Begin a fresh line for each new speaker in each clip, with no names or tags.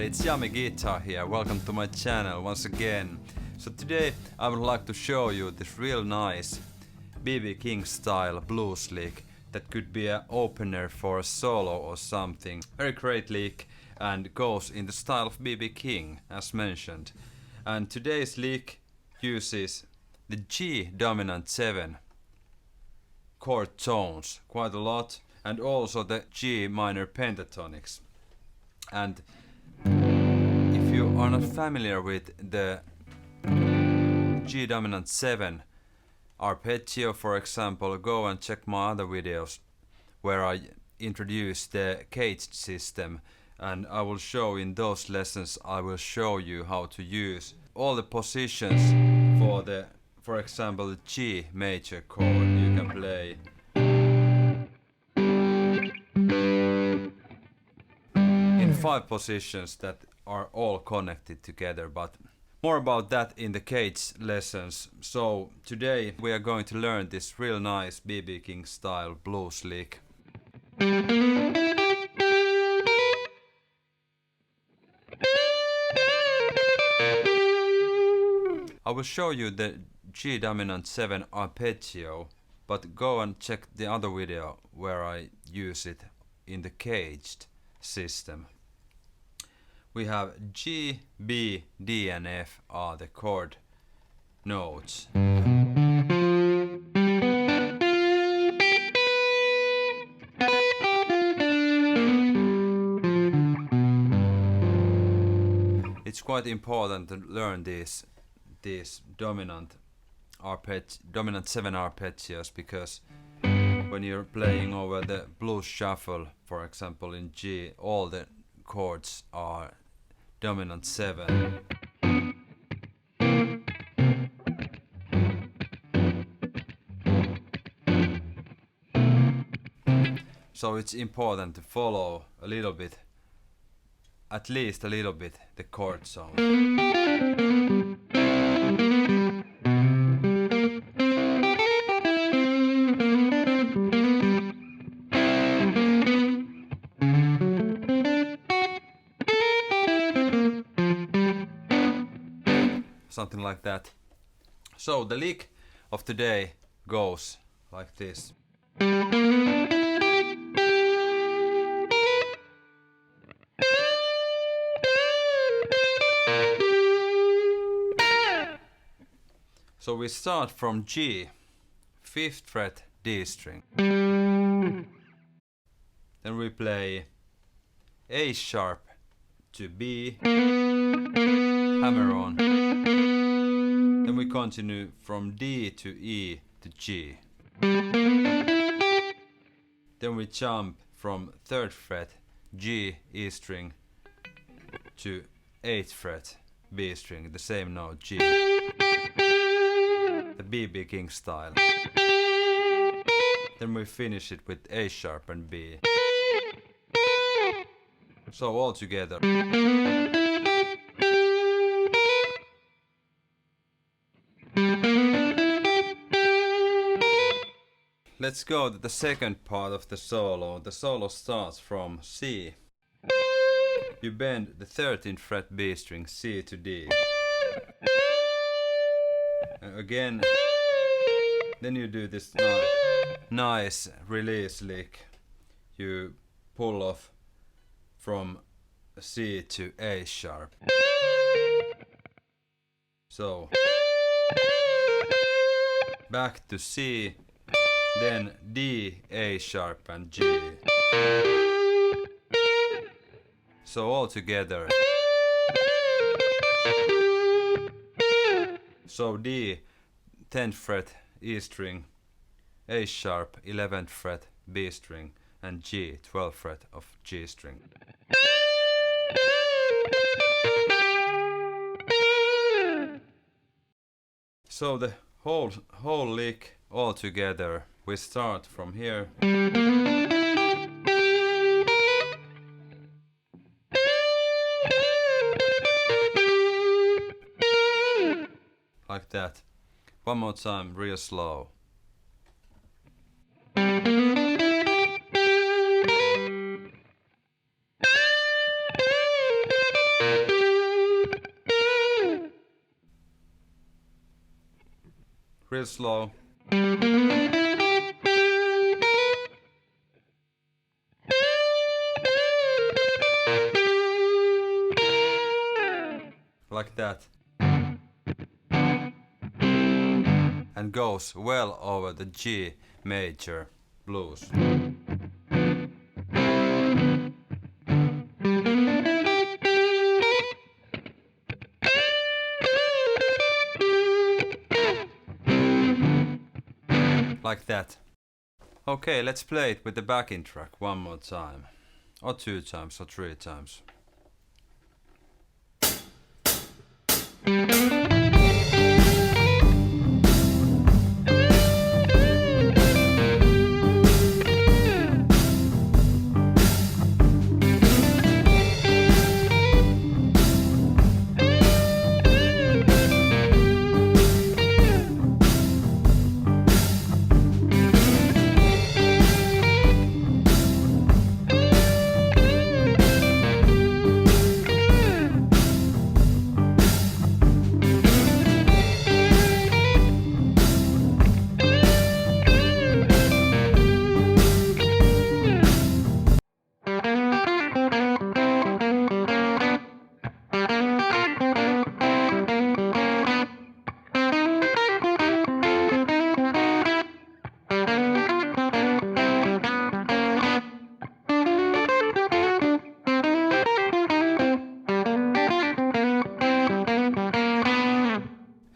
It's Jami Guitar here, welcome to my channel once again. So today I would like to show you this real nice B.B. King style blues lick that could be an opener for a solo or something. Very great lick and goes in the style of B.B. King as mentioned. And today's lick uses the G dominant 7 chord tones quite a lot, and also the G minor pentatonics. And if you are not familiar with the G dominant 7 arpeggio, for example, go and check my other videos where I introduce the caged system, and I will show in those lessons, I will show you how to use all the positions for the, for example, the G major chord. You can play in 5 positions that are all connected together, but more about that in the cage lessons. So today we are going to learn this real nice B.B. King style blues lick. I will show you the G dominant 7 arpeggio, but go and check the other video where I use it in the caged system. We have G, B, D and F are the chord notes. It's quite important to learn these dominant 7 arpeggios, because when you're playing over the blues shuffle, for example in G, all the chords are dominant 7. So it's important to follow a little bit, at least a little bit, the chord sound. Something like that. So the lick of today goes like this. So we start from G, 5th fret D string. Then we play A sharp to B, hammer on. Then we continue from D to E to G. Then we jump from 3rd fret G, E string to 8th fret B string, the same note G. The B.B. King style. Then we finish it with A sharp and B. So all together. Let's go to the second part of the solo. The solo starts from C. You bend the 13th fret B string, C to D. Again, then you do this nice release lick. You pull off from C to A sharp. So back to C, then D, A sharp and G. So all together. So D 10th fret E string, A sharp 11th fret B string, and G 12th fret of G string. So the whole lick all together, we start from here. Like that. One more time, real slow. Real slow. Like that. And goes well over the G major blues. Like that. Okay, let's play it with the backing track one more time. Or 2 times or 3 times.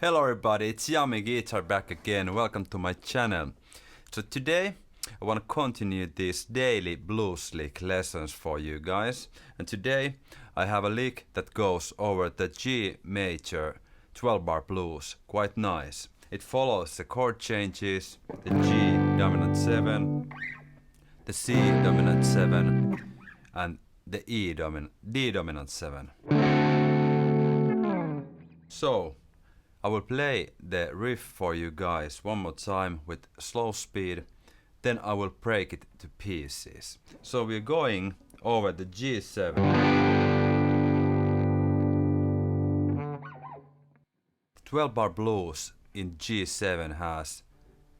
Hello everybody, it's Jami Guitar back again. Welcome to my channel. So today I want to continue these daily blues lick lessons for you guys. And today I have a lick that goes over the G major 12 bar blues. Quite nice. It follows the chord changes, the G dominant 7, the C dominant 7 and the D dominant 7. So I will play the riff for you guys one more time with slow speed, then I will break it to pieces. So we're going over the G7. 12 bar blues in G7 has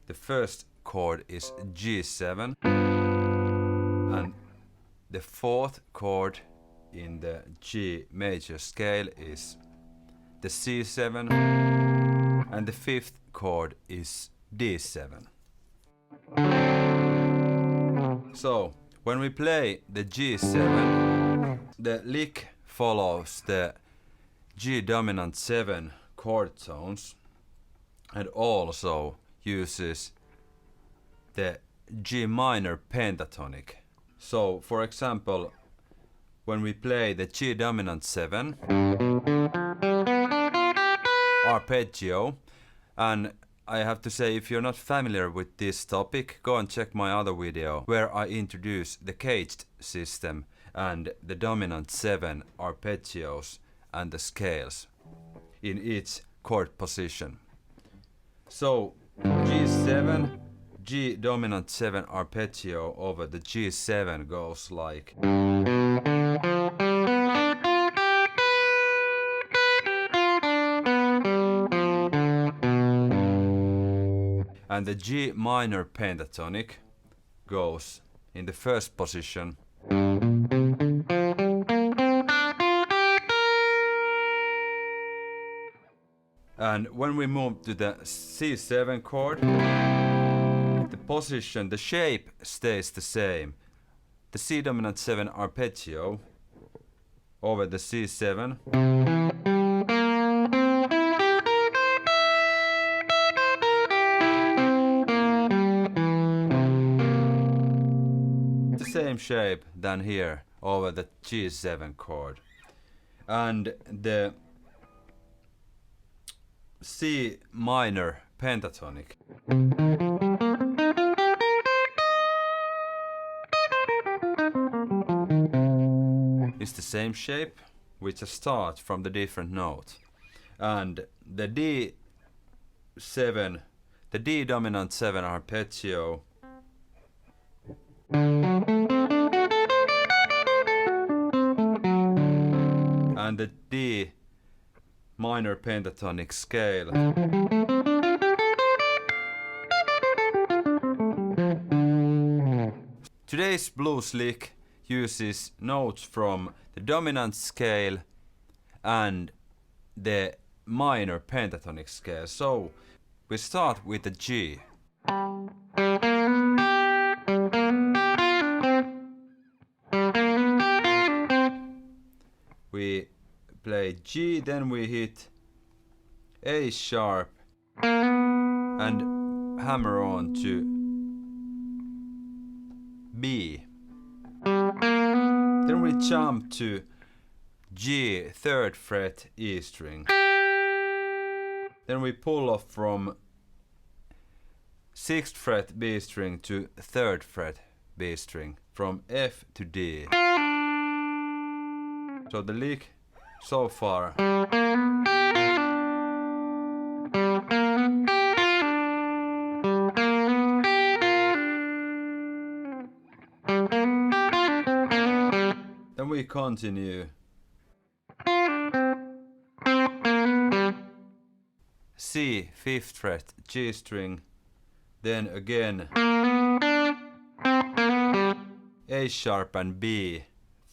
the first chord is G7 and the fourth chord in the G major scale is the C7 and the fifth chord is D7. So when we play the G7, the lick follows the G dominant 7 chord tones and also uses the G minor pentatonic. So for example, when we play the G dominant 7 arpeggio, and I have to say, if you're not familiar with this topic, go and check my other video where I introduce the caged system and the dominant 7 arpeggios and the scales in each chord position. So G7, G dominant 7 arpeggio over the G7 goes like. And the G minor pentatonic goes in the first position. And when we move to the C7 chord, the position, the shape stays the same. The C dominant 7 arpeggio over the C7. same shape than here over the G7 chord. And the C minor pentatonic is the same shape, we just start from the different note. And the D7, the D dominant 7 arpeggio and the D minor pentatonic scale Today's blues lick uses notes from the dominant scale and the minor pentatonic scale. So we start with the G. We play G, then we hit A sharp and hammer on to B. Then we jump to G, 3rd fret E string. Then we pull off from 6th fret B string to 3rd fret B string, from F to D. So the lick so far. Then we continue. C, 5th fret G string, then again A sharp and B,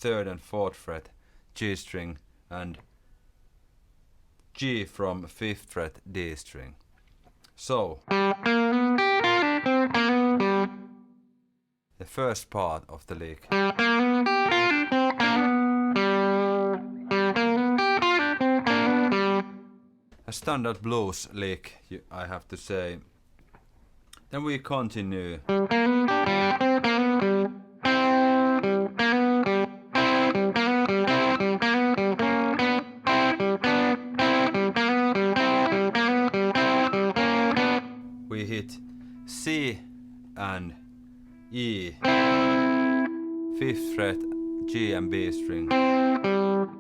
3rd and 4th fret G string, and G from 5th fret D string. So the first part of the lick. A standard blues lick, I have to say. Then we continue. We hit C and E, 5th fret G and B string,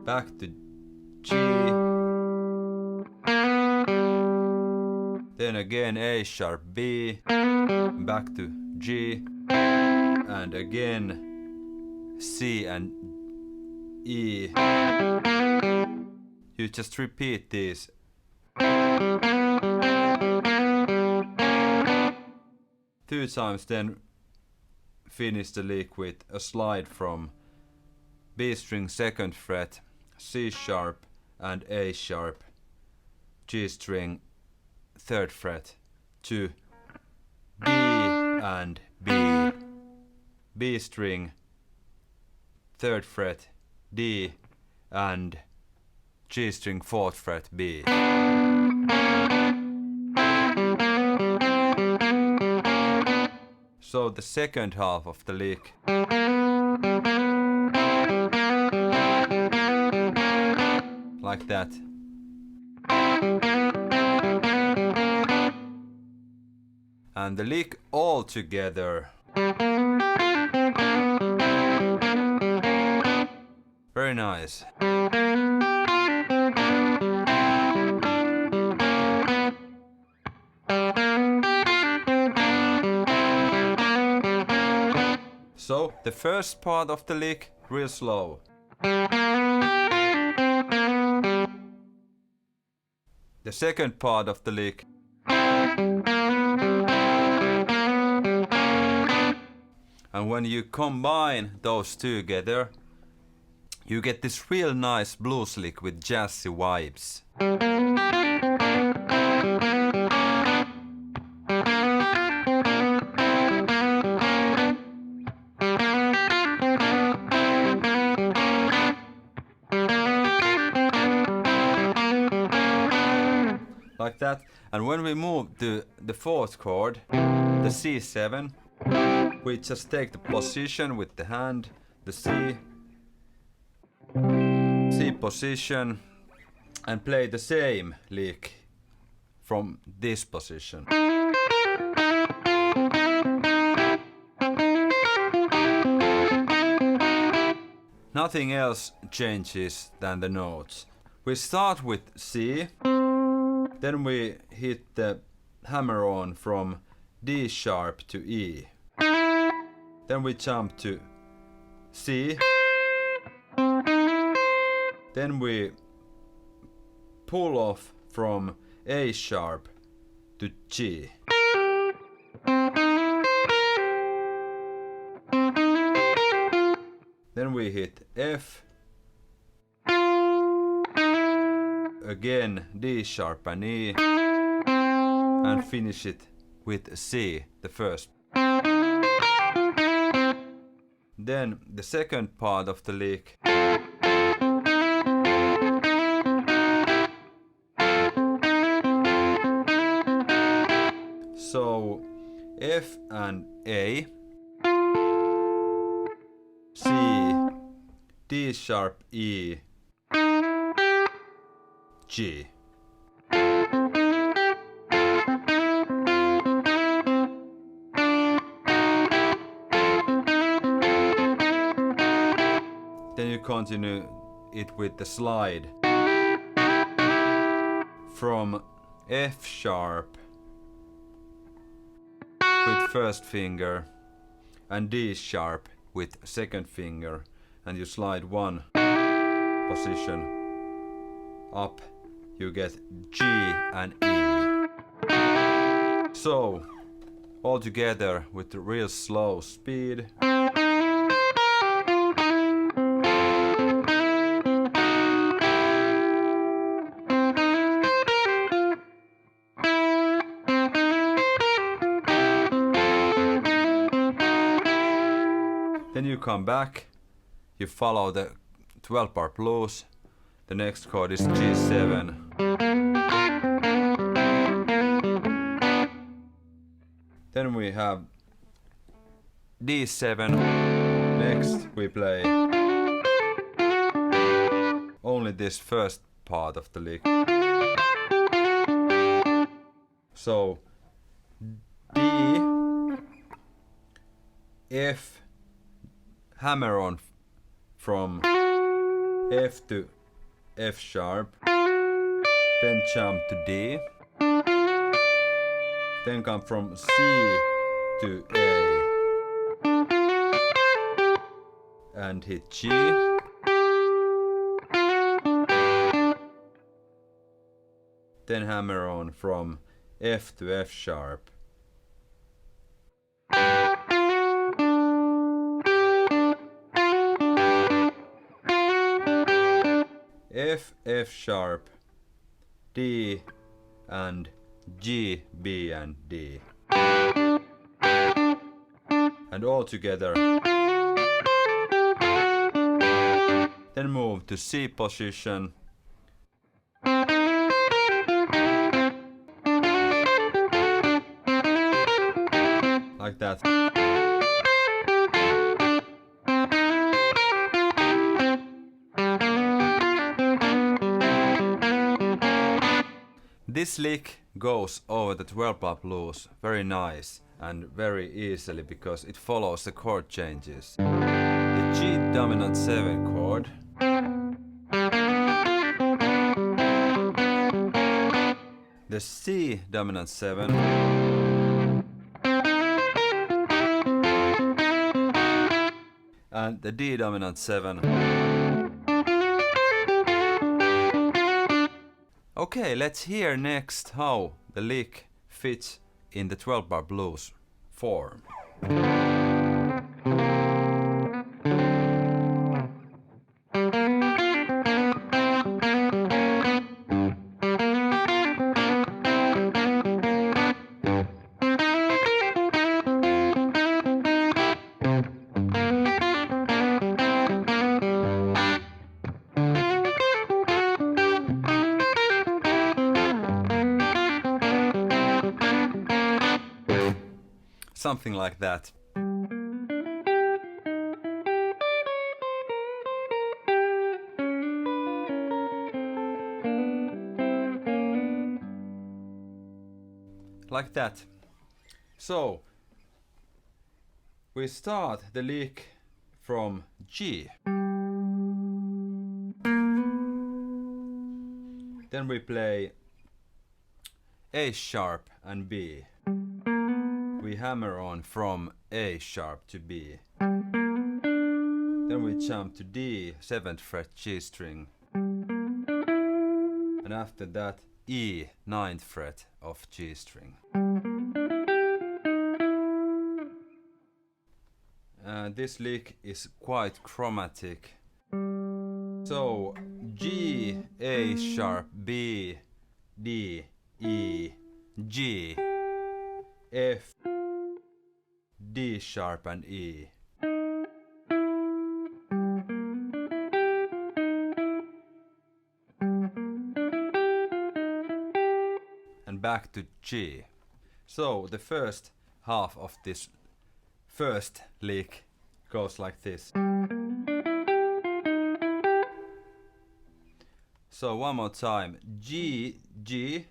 back to G, then again A sharp B, back to G, and again C and E. You just repeat these. Two times, then finish the lick with a slide from B string 2nd fret, C sharp and A sharp, G string 3rd fret to D and B, B string 3rd fret D and G string 4th fret B. So the second half of the lick. Like that. And the lick all together. Very nice. So the first part of the lick, real slow. The second part of the lick. And when you combine those together, you get this real nice blues lick with jazzy vibes. Like that. And when we move to the 4th chord, the C7, we just take the position with the hand, the C position, and play the same lick from this position. Nothing else changes than the notes. We start with C, then we hit the hammer on from D sharp to E. Then we jump to C. Then we pull off from A sharp to G. Then we hit F. Again D sharp and E. And finish it with C, the first. Then the second part of the lick. So F and A, C, D sharp E, G. Then you continue it with the slide from F sharp with first finger and D sharp with second finger, and you slide one position up, you get G and E. So all together with the real slow speed. Then you come back, you follow the 12-bar blues, the next chord is G7. Then we have D7, next we play only this first part of the lick. So D, F, hammer on from F to F sharp, then jump to D, then come from C to A and hit G, then hammer on from F to F sharp, F, F sharp, D and G, B and D. And all together. Then move to C position. Like that. This lick goes over the 12-bar blues very nice and very easily because it follows the chord changes. The G dominant 7 chord, the C dominant 7, and the D dominant 7. Okay, let's hear next how the lick fits in the 12-bar blues form. Something like that. like that. So we start the lick from G. Then we play A sharp and B. We hammer on from A sharp to B. Then we jump to D, 7th fret G string. And after that E, 9th fret of G string. This lick is quite chromatic. So G, A sharp, B, D, E, G, F, D sharp and E. And back to G. So the first half of this first lick goes like this. So one more time. G, G,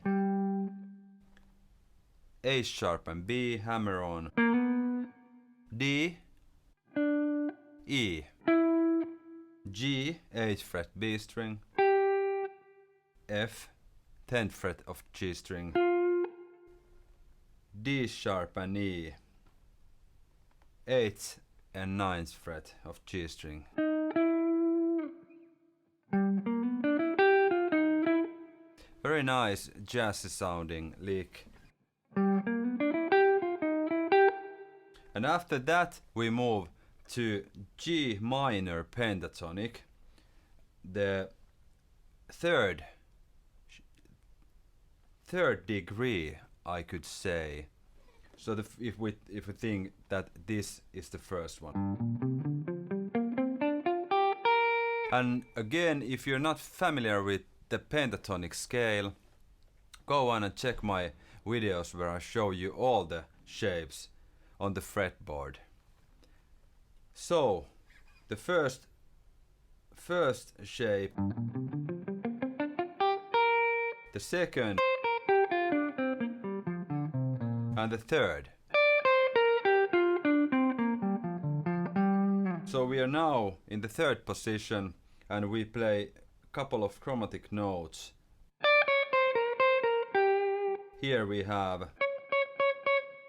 A sharp and B, hammer on. D, E, G, 8th fret B string, F, 10th fret of G string, D sharp and E, 8th and 9th fret of G string. Very nice jazzy sounding lick. And after that we move to G minor pentatonic, the third degree, I could say. So if we think that this is the first one. And again, if you're not familiar with the pentatonic scale, go on and check my videos where I show you all the shapes on the fretboard. So the first shape, the second, and the third. So we are now in the third position and we play a couple of chromatic notes. Here we have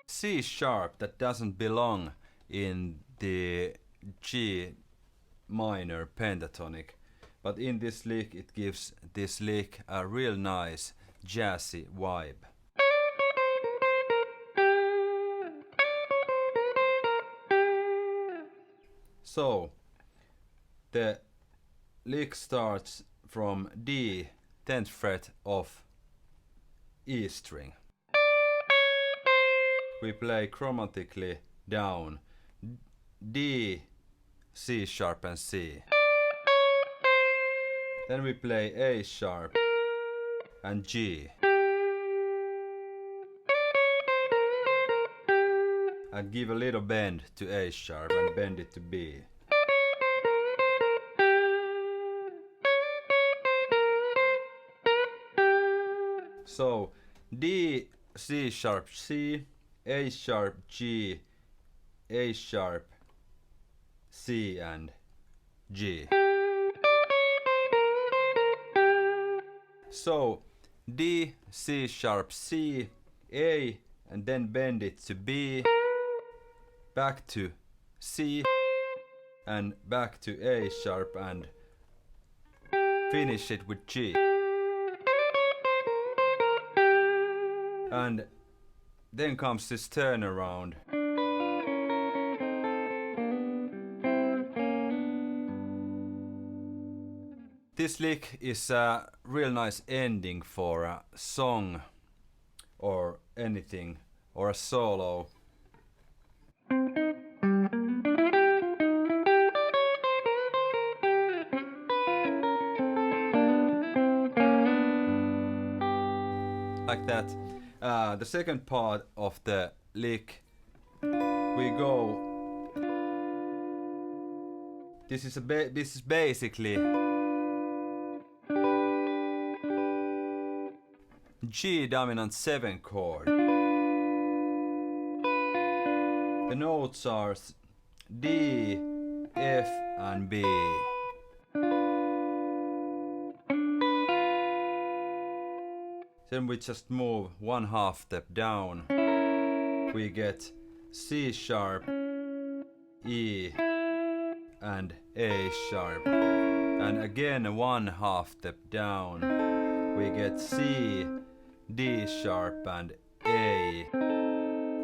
C sharp that doesn't belong in the G minor pentatonic, but in this lick it gives this lick a real nice jazzy vibe. So the lick starts from D, 10th fret of E string. We play chromatically down D, C sharp and C. Then we play A sharp and G. And give a little bend to A sharp and bend it to B. So D, C sharp, C, A sharp, G, A sharp, C and G. So D, C sharp, C, A, and then bend it to B, back to C, and back to A sharp, and finish it with G. And then comes this turnaround. This lick is a real nice ending for a song or anything, or a solo. Like that. The second part of the lick, we go. This is basically G dominant 7 chord. The notes are D, F and B. Then we just move 1/2 step down. We get C sharp, E and A sharp. And again 1/2 step down. We get C, D sharp and A.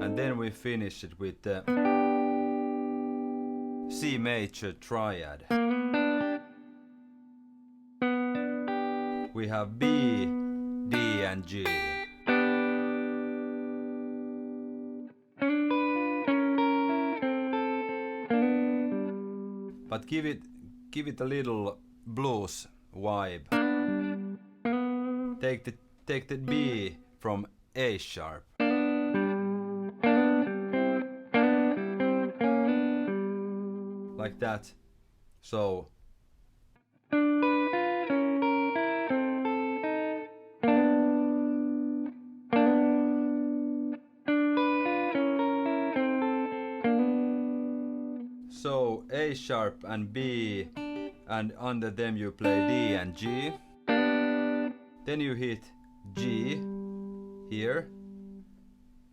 And then we finish it with the C major triad. We have B, D and G. But give it a little blues vibe. Take the B from A sharp. Like that. So A sharp and B, and under them you play D and G. Then you hit G here,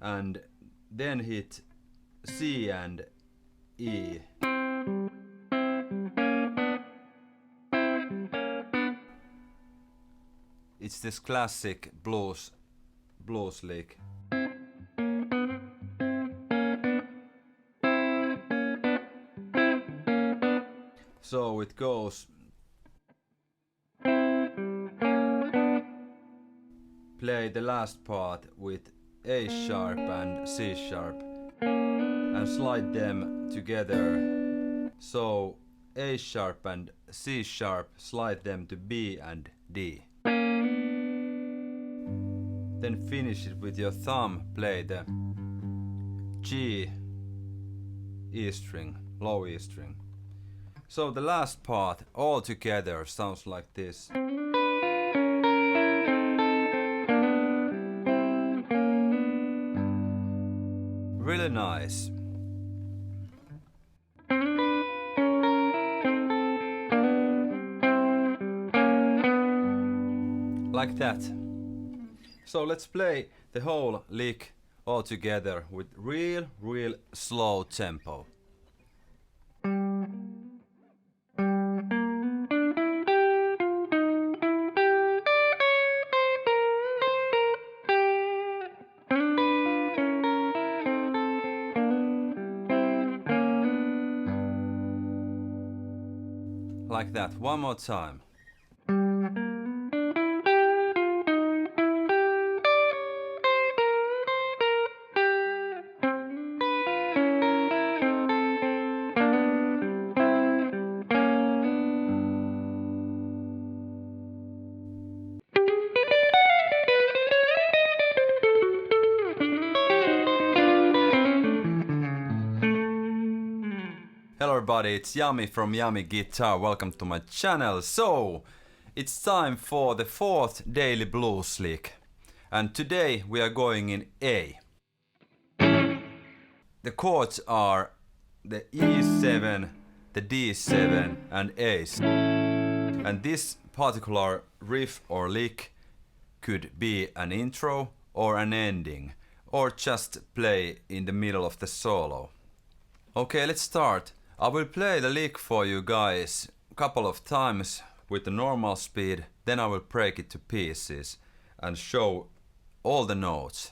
and then hit C and E. It's this classic blues lick. So it goes. Play the last part with A sharp and C sharp and slide them together. So A sharp and C sharp, slide them to B and D. Then finish it with your thumb, play the G, E string, low E string. So the last part all together sounds like this. Really nice. Like that. So let's play the whole lick all together with real slow tempo. Like that, one more time. Hello everybody, it's Jami from Jami Guitar. Welcome to my channel. So, it's time for the 4th daily blues lick. And today we are going in A. The chords are the E7, the D7 and A. And this particular riff or lick could be an intro or an ending, or just play in the middle of the solo. Okay, let's start. I will play the lick for you guys a couple of times with the normal speed, then I will break it to pieces and show all the notes.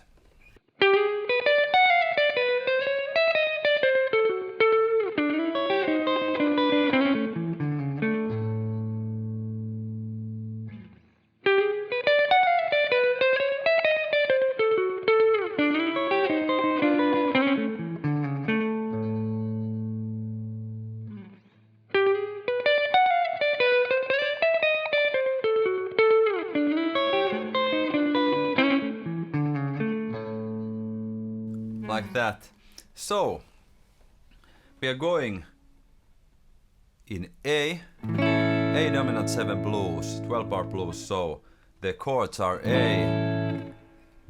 Like that. So, we are going in A dominant 7 blues, 12 bar blues, so the chords are A,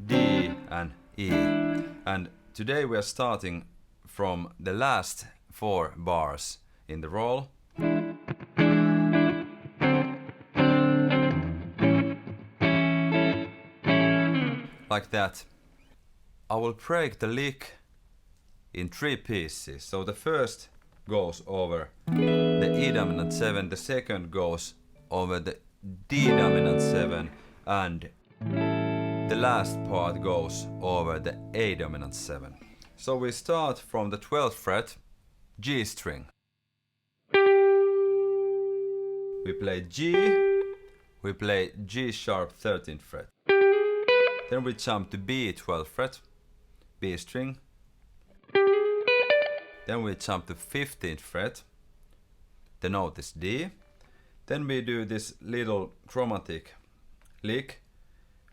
D and E. And today we are starting from the last 4 bars in the roll. Like that. I will break the lick in 3 pieces. So the first goes over the E dominant 7, the second goes over the D dominant 7, and the last part goes over the A dominant 7. So we start from the 12th fret, G string. We play G, we play G sharp 13th fret. Then we jump to B 12th fret, B string. Then we jump to 15th fret, the note is D. Then we do this little chromatic lick,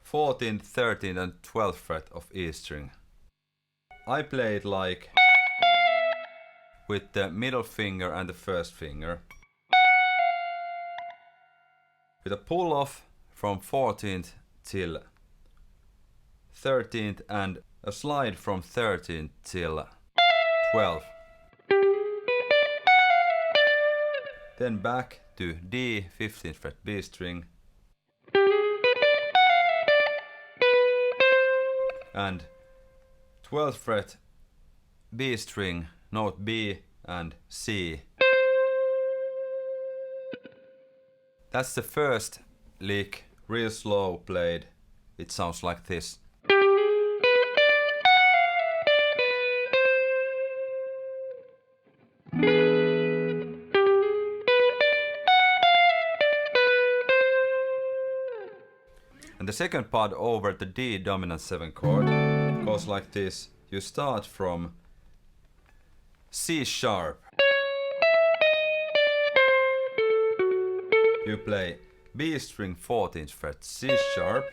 14th, 13th and 12th fret of E string. I play it like with the middle finger and the first finger, with a pull off from 14th till 13th and a slide from 13th till 12th. Then back to D, 15th fret B string, and 12th fret B string, note B and C. That's the first lick, real slow played. It sounds like this. And the second part over the D dominant 7 chord goes like this. You start from C sharp. You play B string 14th fret, C sharp,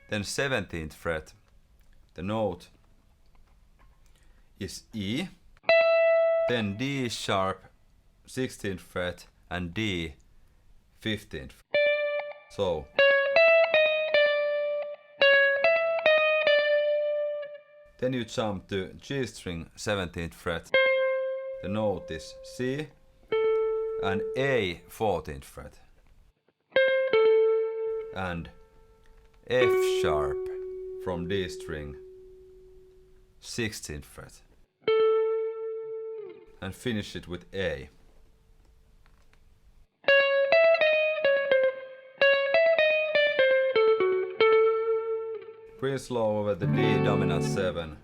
then 17th fret. The note is E, then D sharp 16th fret and D 15th. So then you jump to G string 17th fret. The note is C and A 14th fret. And F sharp from D string 16th fret. And finish it with A. Real slow over the D dominant 7.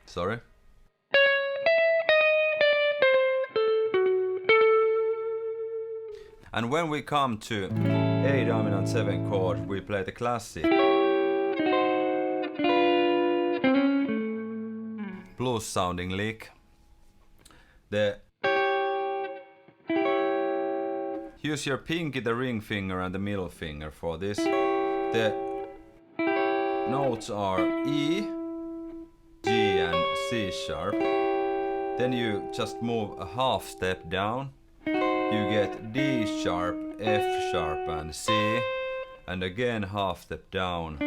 Sorry. And when we come to A dominant 7 chord, we play the classic blues sounding lick. Use your pinky, the ring finger and the middle finger for this. The notes are E, G and C sharp. Then you just move a half step down. You get D sharp, F sharp and C. And again half step down.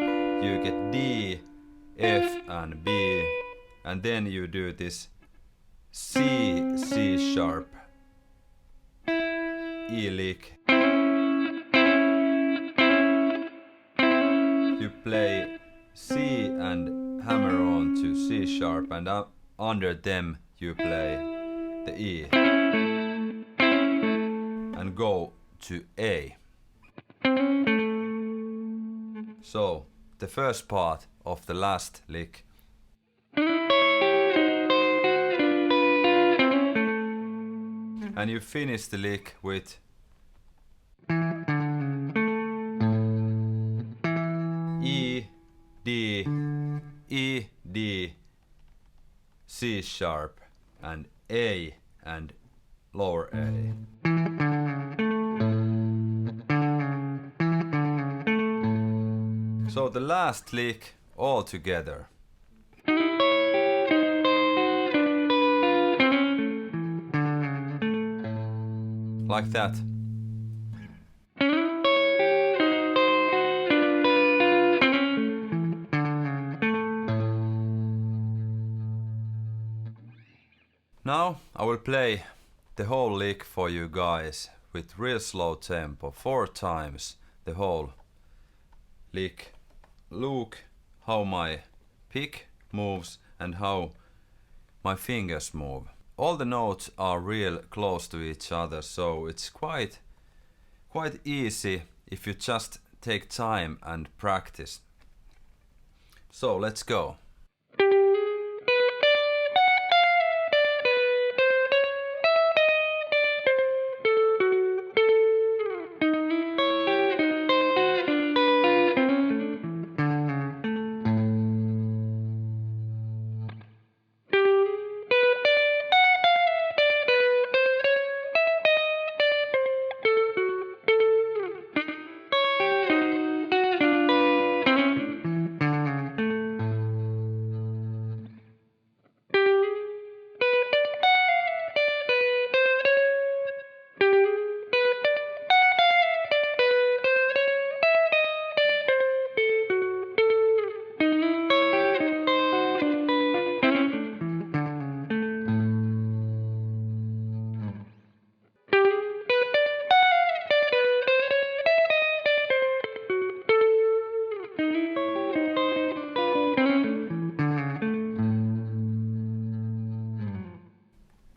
You get D, F and B. And then you do this C, C sharp, E lick. You play C and hammer on to C sharp, and under them you play the E. And go to A. So, the first part of the last lick. And you finish the lick with E, D, E, D, C sharp, and A and lower A. So the last lick all together. like that. Now I will play the whole lick for you guys with real slow tempo, 4 times the whole lick. Look how my pick moves and how my fingers move. All the notes are real close to each other, so it's quite easy if you just take time and practice. So let's go.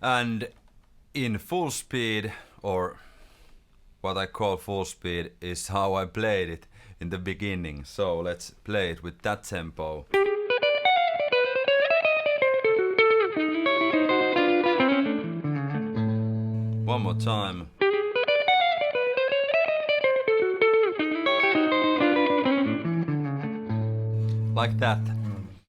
And in full speed, or what I call full speed, is how I played it in the beginning. So let's play it with that tempo. One more time. Like that.